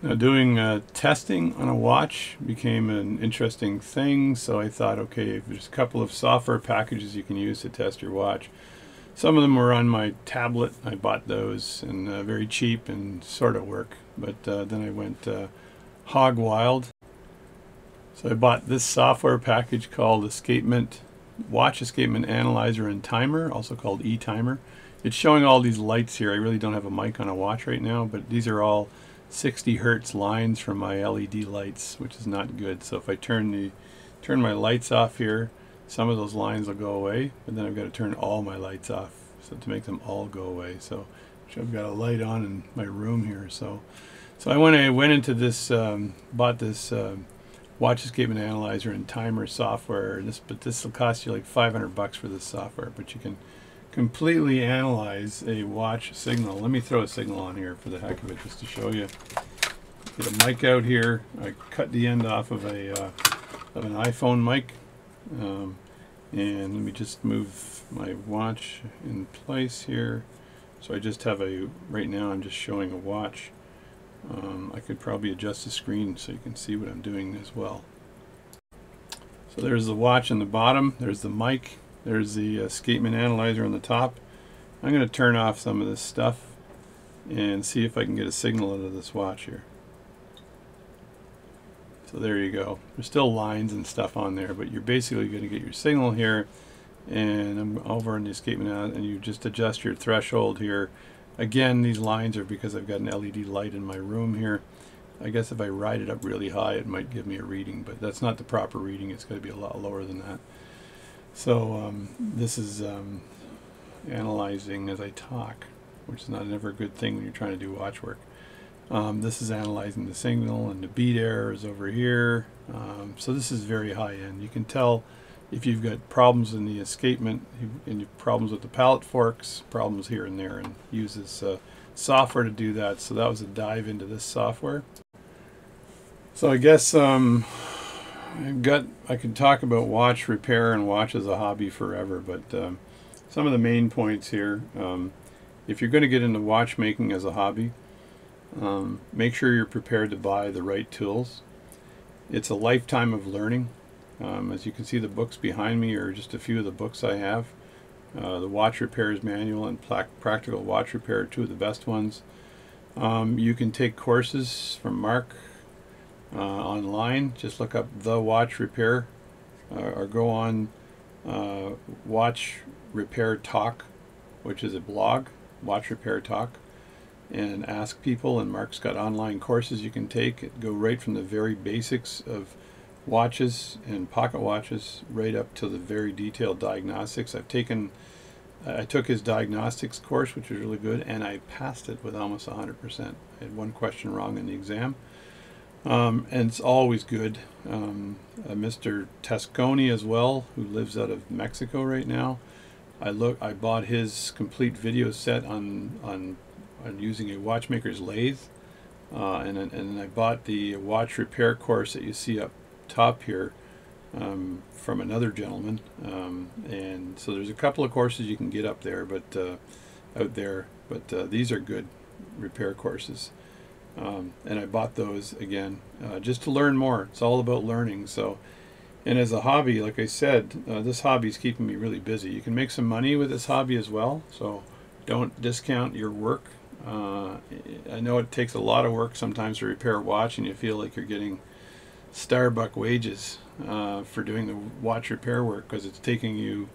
Now doing testing on a watch became an interesting thing, so I thought, okay, there's a couple of software packages you can use to test your watch. Some of them were on my tablet. I bought those, and very cheap and sort of work. But then I went hog wild. So I bought this software package called Escapement, Watch Escapement Analyzer and Timer, also called eTimer. It's showing all these lights here. I really don't have a mic on a watch right now, but these are all 60 hertz lines from my LED lights, which is not good. So if I turn my lights off here, some of those lines will go away, but then I've got to turn all my lights off so to make them all go away. So I've got a light on in my room here. So I went into this, bought this Watch Escapement Analyzer and Timer software. But this will cost you like $500 for this software, but you can completely analyze a watch signal. Let me throw a signal on here for the heck of it, just to show you. Get a mic out here. I cut the end off of an iPhone mic, and let me just move my watch in place here. So I just have right now I'm just showing a watch. I could probably adjust the screen so you can see what I'm doing as well. So there's the watch in the bottom, there's the mic, there's the escapement analyzer on the top. I'm going to turn off some of this stuff and see if I can get a signal out of this watch here. So there you go. There's still lines and stuff on there, but you're basically going to get your signal here. And I'm over in the escapement out, and you just adjust your threshold here. Again, these lines are because I've got an LED light in my room here. I guess if I ride it up really high, it might give me a reading, but that's not the proper reading. It's going to be a lot lower than that. So this is analyzing as I talk, which is not never a good thing when you're trying to do watch work. This is analyzing the signal, and the beat error is over here. So this is very high end. You can tell if you've got problems in the escapement, and you've problems with the pallet forks, problems here and there, and uses software to do that. So that was a dive into this software. So I guess I could talk about watch repair and watch as a hobby forever, but some of the main points here, if you're going to get into watchmaking as a hobby, make sure you're prepared to buy the right tools. It's a lifetime of learning. As you can see, the books behind me are just a few of the books I have. The Watch Repair's Manual and Practical Watch Repair are two of the best ones. You can take courses from Mark online. Just look up The Watch Repair, or go on Watch Repair Talk, which is a blog, Watch Repair Talk, and ask people. And Mark's got online courses you can take. Go right from the very basics of watches and pocket watches right up to the very detailed diagnostics. I took his diagnostics course, which was really good, and I passed it with almost 100%. I had one question wrong in the exam, and it's always good. Mr. Tasconi as well, who lives out of Mexico right now. I bought his complete video set on using a watchmaker's lathe, and I bought the watch repair course that you see up top here from another gentleman, and so there's a couple of courses you can get up there, but these are good repair courses, and I bought those again just to learn more. It's all about learning. So, and as a hobby, like I said, this hobby is keeping me really busy. You can make some money with this hobby as well, so don't discount your work. I know it takes a lot of work sometimes to repair a watch, and you feel like you're getting Starbuck wages for doing the watch repair work, because it's taking you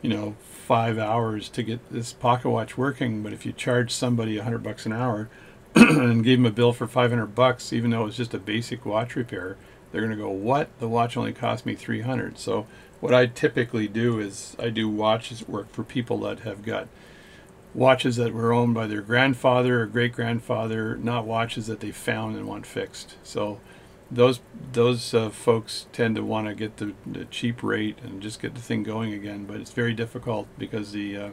5 hours to get this pocket watch working. But if you charge somebody $100 an hour and gave them a bill for $500, even though it's just a basic watch repair, they're going to go, what? The watch only cost me $300. So what I typically do is I do watches work for people that have got watches that were owned by their grandfather or great-grandfather, not watches that they found and want fixed. So those folks tend to want to get the cheap rate and just get the thing going again, but it's very difficult because the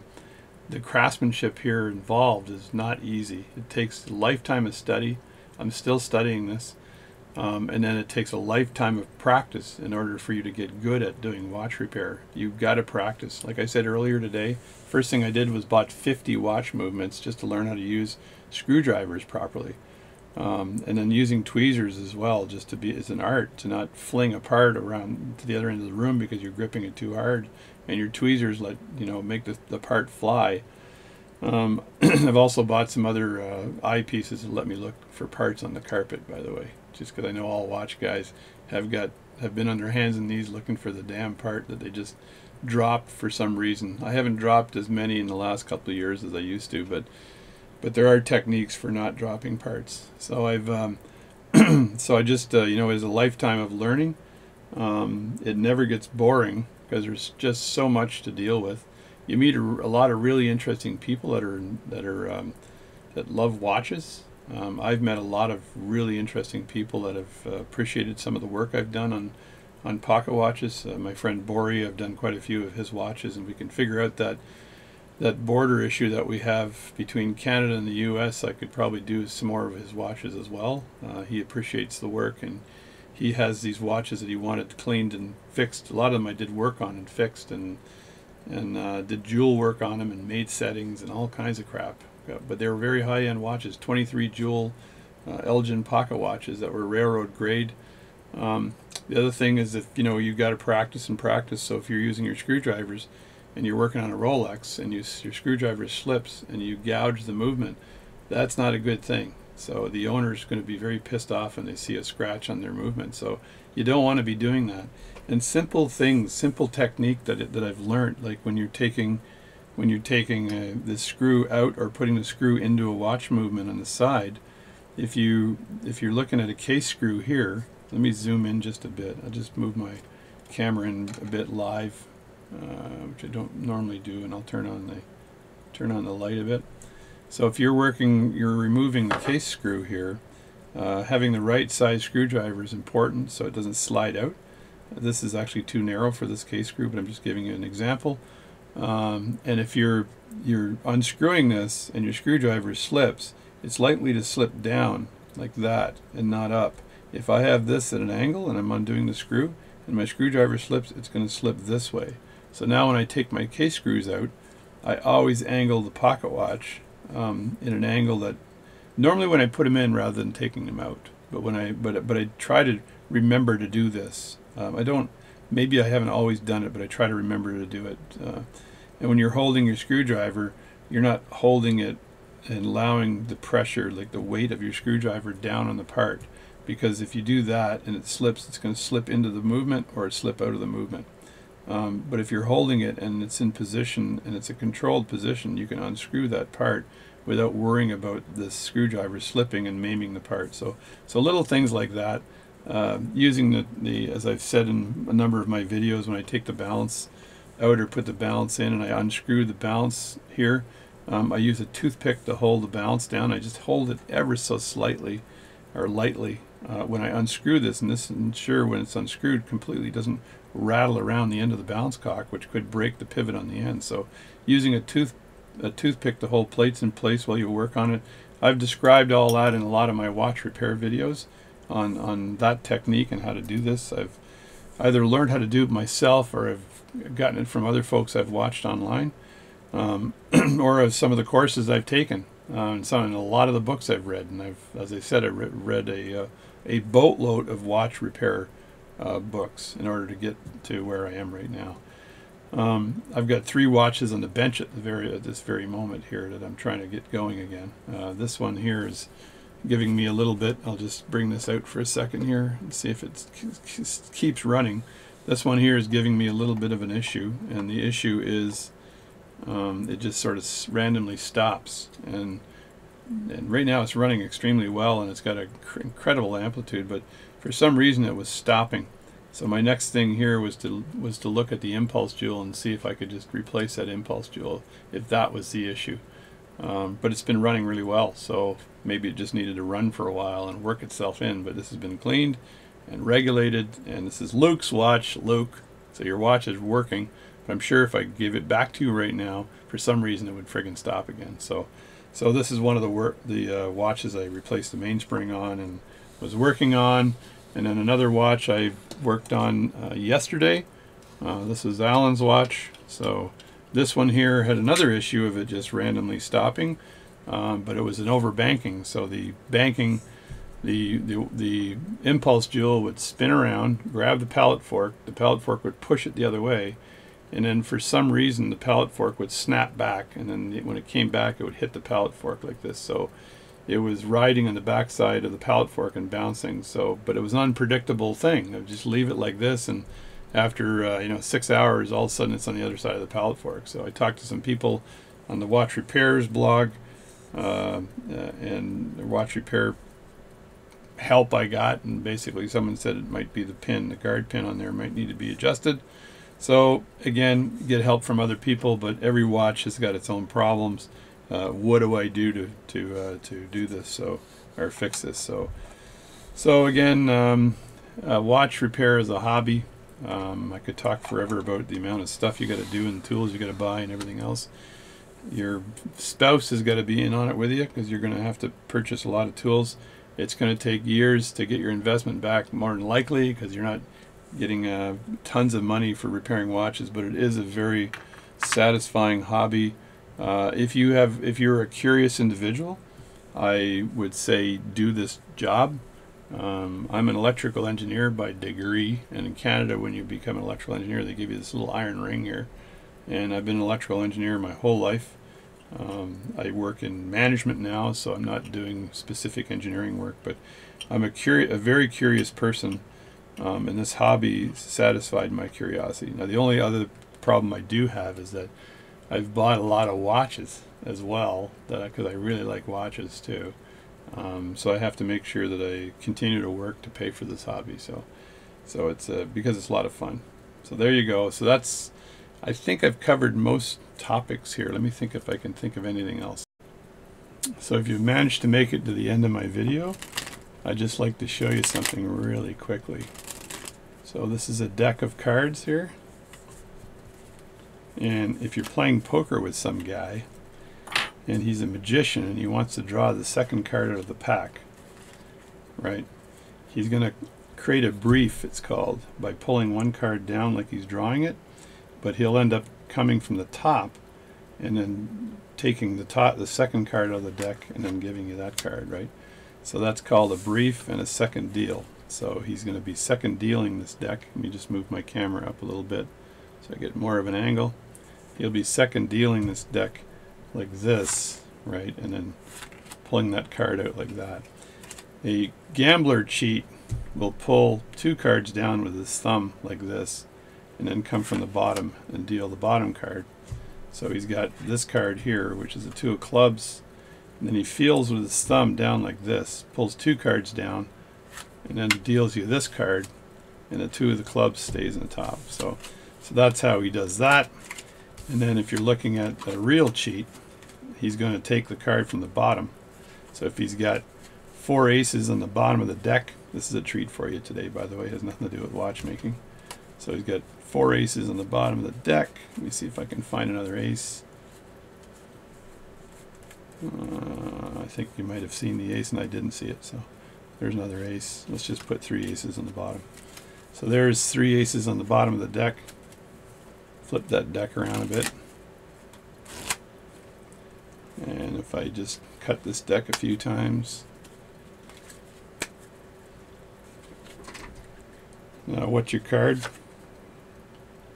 the craftsmanship here involved is not easy. It takes a lifetime of study. I'm still studying this. And then it takes a lifetime of practice in order for you to get good at doing watch repair. You've got to practice. Like I said earlier today, first thing I did was bought 50 watch movements just to learn how to use screwdrivers properly. And then using tweezers as well, just to be, it's an art to not fling a part around to the other end of the room because you're gripping it too hard, and your tweezers make the part fly. I've also bought some other eyepieces that let me look for parts on the carpet, by the way, just because I know all watch guys have been on their hands and knees looking for the damn part that they just dropped for some reason. I haven't dropped as many in the last couple of years as I used to, but there are techniques for not dropping parts. So I've so I just it's a lifetime of learning. It never gets boring because there's just so much to deal with. You meet a lot of really interesting people that love watches. I've met a lot of really interesting people that have appreciated some of the work I've done on pocket watches. My friend Bori, I've done quite a few of his watches, and we can figure out that border issue that we have between Canada and the US. I could probably do some more of his watches as well. He appreciates the work, and he has these watches that he wanted cleaned and fixed. A lot of them I did work on and fixed, and did jewel work on them and made settings and all kinds of crap. But they were very high-end watches, 23 jewel Elgin pocket watches that were railroad grade. The other thing is that you've got to practice and practice. So if you're using your screwdrivers and you're working on a Rolex and your screwdriver slips and you gouge the movement, that's not a good thing. So the owner's going to be very pissed off when they see a scratch on their movement. So you don't want to be doing that. And simple things, simple technique that I've learned, like when you're taking the screw out or putting the screw into a watch movement on the side, if you're looking at a case screw here, let me zoom in just a bit. I'll just move my camera in a bit live, which I don't normally do, and I'll turn on the light a bit. So if you're removing the case screw here, having the right size screwdriver is important so it doesn't slide out. This is actually too narrow for this case screw, but I'm just giving you an example. And if you're unscrewing this and your screwdriver slips, it's likely to slip down like that and not up. If I have this at an angle and I'm undoing the screw and my screwdriver slips, it's going to slip this way. So now when I take my case screws out, I always angle the pocket watch in an angle that normally when I put them in rather than taking them out. But I try to remember to do this. Maybe I haven't always done it, but I try to remember to do it. And when you're holding your screwdriver, you're not holding it and allowing the pressure, like the weight of your screwdriver, down on the part. Because if you do that and it slips, it's going to slip into the movement or slip out of the movement. But if you're holding it and it's in position and it's a controlled position, you can unscrew that part without worrying about the screwdriver slipping and maiming the part. So little things like that. Using the as I've said in a number of my videos, when I take the balance out or put the balance in and I unscrew the balance here, I use a toothpick to hold the balance down. I just hold it ever so slightly or lightly when I unscrew this, and this ensure when it's unscrewed completely doesn't rattle around the end of the balance cock, which could break the pivot on the end. So using a toothpick to hold plates in place while you work on it. I've described all that in a lot of my watch repair videos on that technique and how to do this. I've either learned how to do it myself or I've gotten it from other folks I've watched online, or of some of the courses I've taken, and a lot of the books I've read. And as I said, I read a boatload of watch repair books in order to get to where I am right now. I've got 3 watches on the bench at this very moment here that I'm trying to get going again. This one here is giving me a little bit. I'll just bring this out for a second here and see if it keeps running. This one here is giving me a little bit of an issue, and the issue is it just sort of randomly stops, and right now it's running extremely well and it's got an incredible amplitude, but for some reason it was stopping. So my next thing here was to look at the impulse jewel and see if I could just replace that impulse jewel if that was the issue. But it's been running really well, so maybe it just needed to run for a while and work itself in. But this has been cleaned and regulated, and this is Luke's watch. Luke, so your watch is working. I'm sure if I gave it back to you right now, for some reason it would friggin' stop again. So this is one of the watches I replaced the mainspring on and was working on. And then another watch I worked on yesterday. This is Alan's watch. So this one here had another issue of it just randomly stopping, but it was an overbanking. So the banking, the impulse jewel would spin around, grab the pallet fork would push it the other way, and then for some reason the pallet fork would snap back, and then when it came back it would hit the pallet fork like this. So it was riding on the backside of the pallet fork and bouncing. So, but it was an unpredictable thing. I would just leave it like this, and after 6 hours, all of a sudden it's on the other side of the pallet fork. So I talked to some people on the watch repairs blog, and the watch repair help I got, and basically someone said it might be the pin, the guard pin on there might need to be adjusted. So again, get help from other people, but every watch has got its own problems. What do I do to do this, or fix this? So again, watch repair is a hobby. I could talk forever about the amount of stuff you got to do and the tools you got to buy and everything else. Your spouse has got to be in on it with you, because you're going to have to purchase a lot of tools. It's going to take years to get your investment back, more than likely, because you're not getting tons of money for repairing watches, but it is a very satisfying hobby. If you're a curious individual, I would say do this job. I'm an electrical engineer by degree, and in Canada when you become an electrical engineer they give you this little iron ring here, and I've been an electrical engineer my whole life. I work in management now, so I'm not doing specific engineering work, but I'm a very curious person, and this hobby satisfied my curiosity. Now the only other problem I do have is that I've bought a lot of watches as well, because I really like watches too. So I have to make sure that I continue to work to pay for this hobby. So it's because it's a lot of fun. So there you go. So that's, I think I've covered most topics here. Let me think if I can think of anything else. So if you've managed to make it to the end of my video, I'd just like to show you something really quickly. So this is a deck of cards here. And if you're playing poker with some guy, and he's a magician and he wants to draw the second card out of the pack, right? He's going to create a brief, it's called, by pulling one card down like he's drawing it, but he'll end up coming from the top and then taking the second card out of the deck and then giving you that card, right? So that's called a brief and a second deal. So he's going to be second dealing this deck. Let me just move my camera up a little bit so I get more of an angle. He'll be second dealing this deck like this, right, and then pulling that card out like that. A gambler cheat will pull two cards down with his thumb like this and then come from the bottom and deal the bottom card. So he's got this card here, which is a two of clubs, and then he feels with his thumb down like this, pulls two cards down, and then deals you this card, and the two of the clubs stays in the top. So that's how he does that. And then if you're looking at a real cheat, he's going to take the card from the bottom. So if he's got four aces on the bottom of the deck, this is a treat for you today, by the way, it has nothing to do with watchmaking. So he's got four aces on the bottom of the deck. Let me see if I can find another ace. I think you might have seen the ace and I didn't see it, so there's another ace. Let's just put three aces on the bottom. So there's three aces on the bottom of the deck. Flip that deck around a bit. And if I just cut this deck a few times. Now what's your card?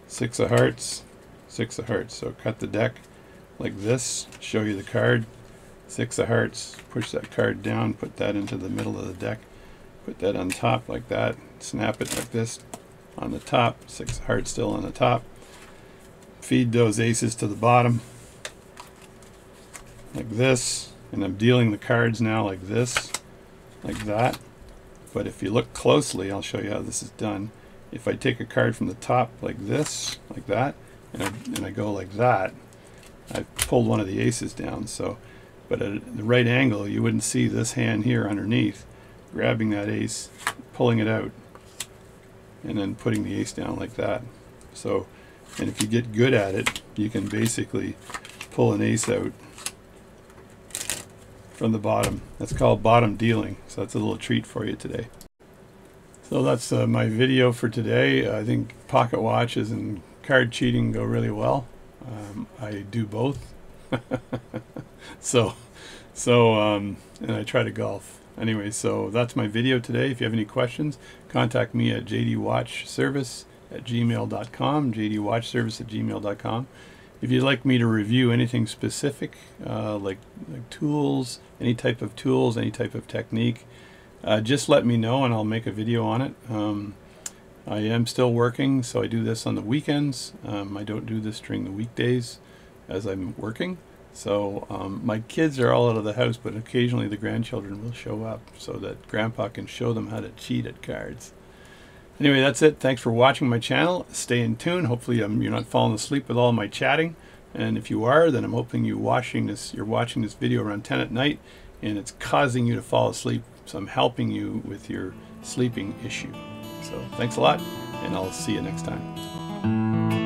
Six of hearts. Six of hearts. So cut the deck like this, show you the card. Six of hearts. Push that card down, put that into the middle of the deck. Put that on top like that. Snap it like this on the top. Six of hearts still on the top. Feed those aces to the bottom like this, and I'm dealing the cards now like this, like that. But if you look closely, I'll show you how this is done. If I take a card from the top like this, like that, and I go like that, I've pulled one of the aces down. So, but at the right angle, you wouldn't see this hand here underneath, grabbing that ace, pulling it out, and then putting the ace down like that. So And if you get good at it, you can basically pull an ace out from the bottom. That's called bottom dealing. So that's a little treat for you today. So that's my video for today. I think pocket watches and card cheating go really well. I do both. And I try to golf. Anyway, so that's my video today. If you have any questions, contact me at jdwatchservice@gmail.com, jdwatchservice@gmail.com. If you'd like me to review anything specific, like tools, any type of tools, any type of technique, just let me know and I'll make a video on it. I am still working, so I do this on the weekends. I don't do this during the weekdays as I'm working. So my kids are all out of the house, but occasionally the grandchildren will show up so that Grandpa can show them how to cheat at cards. Anyway, that's it. Thanks for watching my channel. Stay in tune. Hopefully you're not falling asleep with all my chatting. And if you are, then I'm hoping you're watching this video around 10 at night and it's causing you to fall asleep. So I'm helping you with your sleeping issue. So thanks a lot, and I'll see you next time.